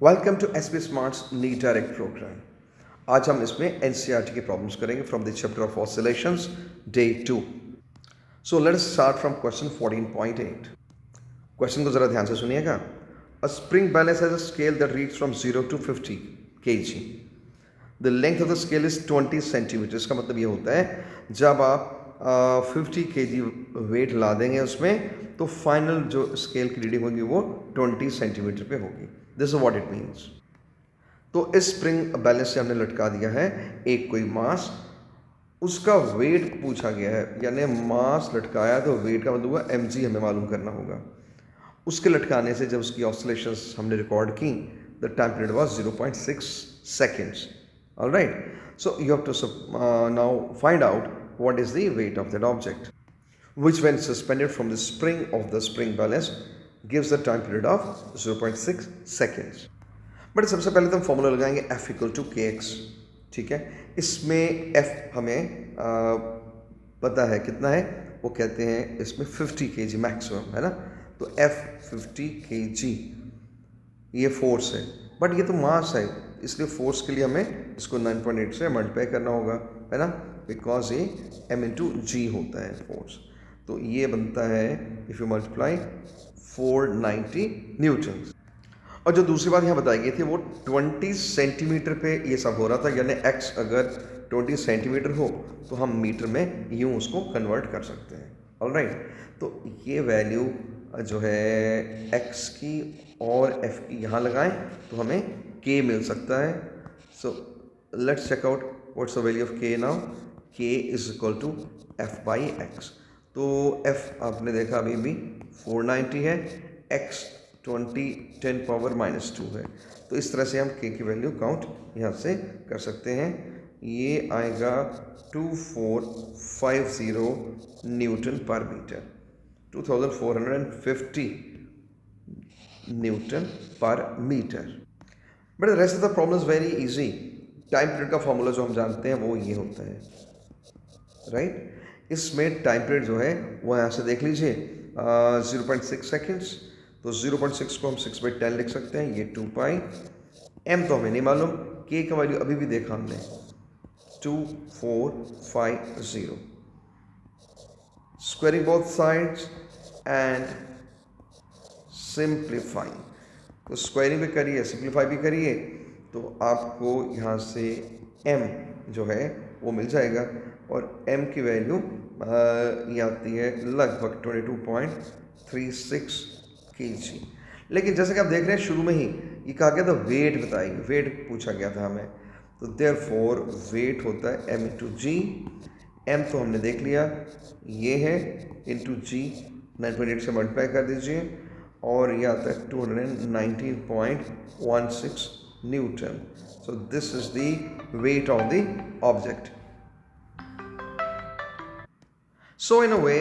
Welcome to S P smarts NEET direct program. आज हम इसमें एनसीईआरटी के प्रॉब्लम्स करेंगे from the chapter of oscillations day 2। So let's start from question 14.8। Question को ज़रा ध्यान से सुनिएगा। A spring balance has a scale that reads from 0 to 50 kg। The length of the scale is 20 centimetre. इसका मतलब ये होता है जब आप 50 kg वेट ला देंगे उसमें तो फाइनल जो स्केल की रीडिंग होगी वो 20 सेंटीमीटर पे होगी। This is what it means. तो इस स्प्रिंग बैलेंस से हमने लटका दिया है एक कोई मास, उसका वेट पूछा गया है, यानी मास लटकाया तो वेट का मतलब हुआ mg हमें मालूम करना होगा। उसके लटकाने से जब उसकी ऑसिलेशंस हमने रिकॉर्ड की, the time period was 0.6 seconds. All right, so you have to now find out what is the weight of that object, which when suspended from the spring of the spring balance gives the time period of 0.6 seconds. But सबसे पहले तो हम formula लगाएंगे F equal to के x. ठीक है, इसमें F हमें पता है कितना है, वो कहते हैं इसमें 50 kg मैक्सिमम है ना। तो F 50 kg ये फोर्स है, बट ये तो मास है, इसलिए फोर्स के लिए हमें इसको 9.8 से मल्टीप्लाई करना होगा, है ना, बिकॉज ये m इंटू जी होता है फोर्स। तो ये बनता है इफ़ यू मल्टीप्लाई 490 न्यूटन। और जो दूसरी बात यहाँ बताई गई थी वो 20 सेंटीमीटर पे ये सब हो रहा था, यानी x अगर 20 सेंटीमीटर हो तो हम मीटर में यूँ उसको कन्वर्ट कर सकते हैं। ऑलराइट, तो ये वैल्यू जो है x की और f की यहाँ लगाएं तो हमें k मिल सकता है। So let's check out what's the value of k now. k is equal to f by x. तो f आपने देखा अभी भी 490 है, x 10 पावर -2 है। तो इस तरह से हम k की वैल्यू काउंट यहाँ से कर सकते हैं। ये आएगा 2450 newton per metre, 2450 newton per metre. But the rest of the problem is very easy. Time period का फॉर्मूला जो हम जानते हैं वो ये होता है, राइट। इसमें टाइम पीरियड जो है वो यहाँ से देख लीजिए 0.6 सेकेंड्स। तो 0.6 को हम 6/10 लिख सकते हैं, ये 2 पाई। m तो हमें नहीं मालूम, k का वैल्यू अभी भी देखा हमने 2450। Squaring both sides and simplifying. तो स्क्वायरिंग भी करिए, सिंप्लीफाई भी करिए, तो आपको यहाँ से m जो है वो मिल जाएगा। और m की वैल्यू ये आती है लगभग 22.36 kg। लेकिन जैसे कि आप देख रहे हैं शुरू में ही ये कहा गया था वेट बताइए, वेट पूछा गया था हमें। तो देयरफॉर वेट होता है m इंटू जी। m तो हमने देख लिया, ये है इंटू जी, 9.8 से मल्टीप्लाई कर दीजिए और ये आता है 219.16 newton. So this is the weight of the object. So in a way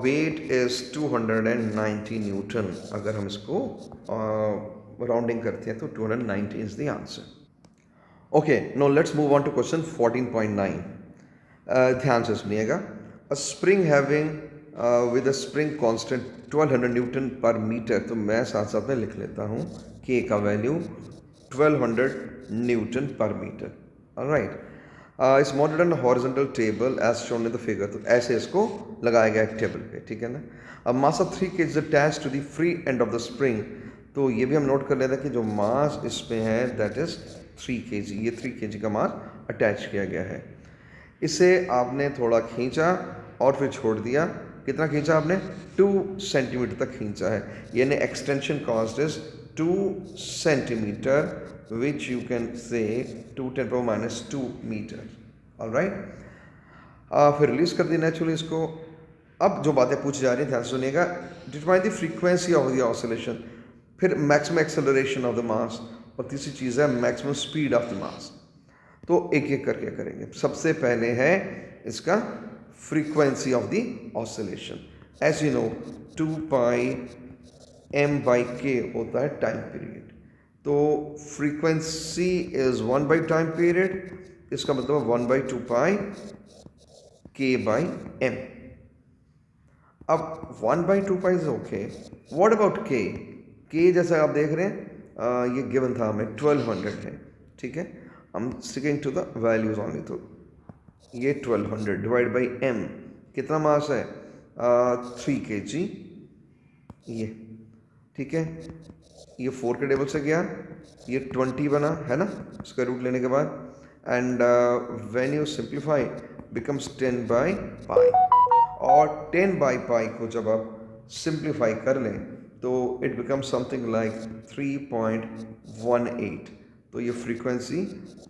weight is 290 newton. अगर हम इसको राउंडिंग करते हैं तो 290 is the answer. Okay, no let's move on to question 14.9। ध्यान से सुनिएगा। A spring having with a spring constant 1200 newton per metre. तो मैं साथ साथ में लिख लेता हूँ के का value 1200 newton per metre. Alright, इस model and horizontal table as shown in the figure. तो ऐसे इसको लगाया गया एक टेबल पे, ठीक है ना। अब mass of 3 kg attach to the free end of the spring. तो ये भी हम नोट कर लेते हैं कि जो मास इसमें है दैट इज 3 kg। ये 3 kg का मास अटैच किया गया है। इसे आपने थोड़ा खींचा और फिर छोड़ दिया। कितना खींचा आपने? 2 सेंटीमीटर तक खींचा है, यानी extension cost is 2 centimetre, which you can say 2 10 power -2 metre. Alright, फिर रिलीज कर दी नेचुरली इसको। अब जो बातें पूछी जा रही हैं ध्यान से सुनिएगा। Determine the frequency of the oscillation, फिर maximum acceleration of the mass, और तीसरी चीज़ है maximum speed of the mass. तो एक एक करके करेंगे। सबसे पहले है इसका frequency of the oscillation. As you know 2 pi m by k होता है टाइम पीरियड। तो frequency is 1 by time period, इसका मतलब 1/2 पाई के बाई m। अब 1/2 pi is okay, what about के? के जैसा आप देख रहे हैं ये गिवन था हमें 1200 है, ठीक है। हम sticking to the values only, तो ये 1200 डिवाइड बाई m, कितना मास है 3 kg, ये ठीक है। ये 4 के टेबल से गया, ये 20 बना है ना स्क्वायर रूट लेने के बाद, and when you simplify becomes 10 by pi, और 10 बाई पाई को जब आप सिंप्लीफाई कर लें तो इट बिकम्स समथिंग लाइक 3.18, तो ये फ्रीक्वेंसी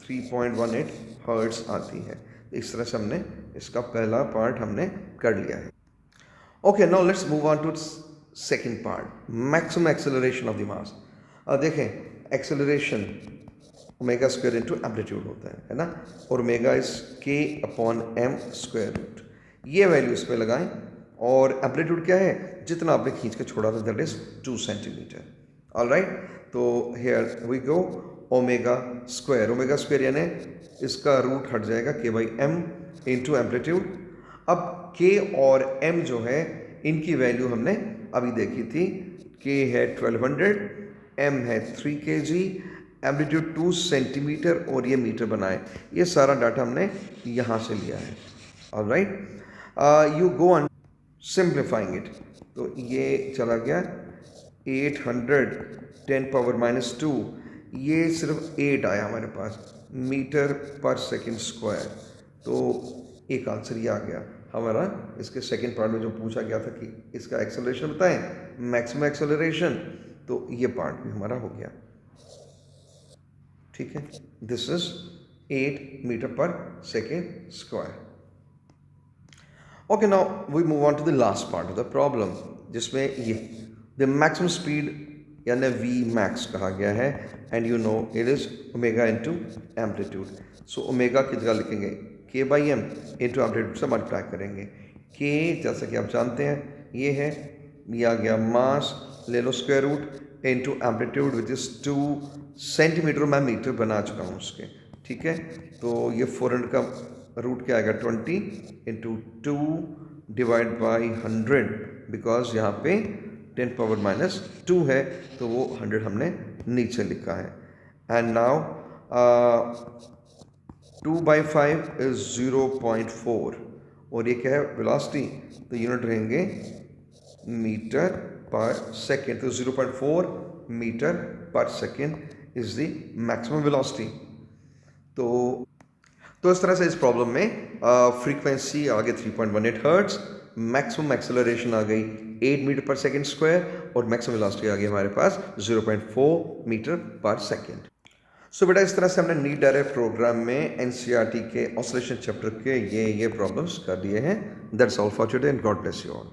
3.18 हर्ट्ज आती है। इस तरह से हमने इसका पहला पार्ट हमने कर लिया है। Okay, now let's move on to second part, maximum acceleration of the mass. देखें, acceleration omega square into amplitude होता है ना, और omega is k upon m square root. ये वैल्यू इस पे लगाएं, और एम्पलीट्यूड क्या है, जितना आपने खींच के छोड़ा था, दैट इज 2 सेंटीमीटर। ऑलराइट, तो here we go, omega square यानी इसका रूट हट जाएगा k by m into amplitude. अब k और m जो है इनकी वैल्यू हमने अभी देखी थी, k है 1200, m है 3 kg, एम्पलीट्यूड 2 सेंटीमीटर और ये मीटर बनाए। ये सारा डाटा हमने यहाँ से लिया है। Alright, you go on simplifying it, तो ये चला गया 800 10 पावर माइनस 2, ये सिर्फ 8 आया हमारे पास मीटर पर सेकेंड स्क्वायर। तो एक आंसर ये आ गया हमारा। इसके सेकेंड पार्ट में जो पूछा गया था कि इसका एक्सेलरेशन बताएं, मैक्सिमम एक्सेलरेशन, तो ये पार्ट भी हमारा हो गया, ठीक है। This is 8 metre per second square. Okay, now we move on to the last part of the problem, जिसमें ये द मैक्सिमम स्पीड यानी v मैक्स कहा गया है, and you know it is omega into amplitude. So omega की जगह लिखेंगे k by m into amplitude से मल्टीप्लाई करेंगे। k जैसा कि आप जानते हैं ये है, ये आ गया मास, ले लो square root into amplitude which is 2 centimetre, मैं मीटर बना चुका हूँ उसके, ठीक है। तो ये 400 का रूट क्या आएगा 20 इंटू 2 डिवाइड बाई 100, बिकॉज यहाँ पे 10 पावर माइनस 2 है, तो वो 100 हमने नीचे लिखा है। एंड नाउ 2 बाई 5 इज 0.4, और ये क्या है वेलोसिटी, तो यूनिट रहेंगे मीटर पर सेकेंड, तो 0.4 metre per second is the maximum velocity. तो इस तरह से इस प्रॉब्लम में फ्रीक्वेंसी आ गई 3.18 हर्ट्ज, मैक्सिमम एक्सेलरेशन आ गई 8 मीटर पर सेकेंड स्क्वायर, और मैक्सिमम वेलोसिटी आ गई हमारे पास 0.4 मीटर पर सेकेंड। सो बेटा, इस तरह से हमने नीट डायरेक्ट प्रोग्राम में एनसीईआरटी के ऑसिलेशन चैप्टर के ये प्रॉब्लम्स कर लिए हैं। That's all for today and God bless you all.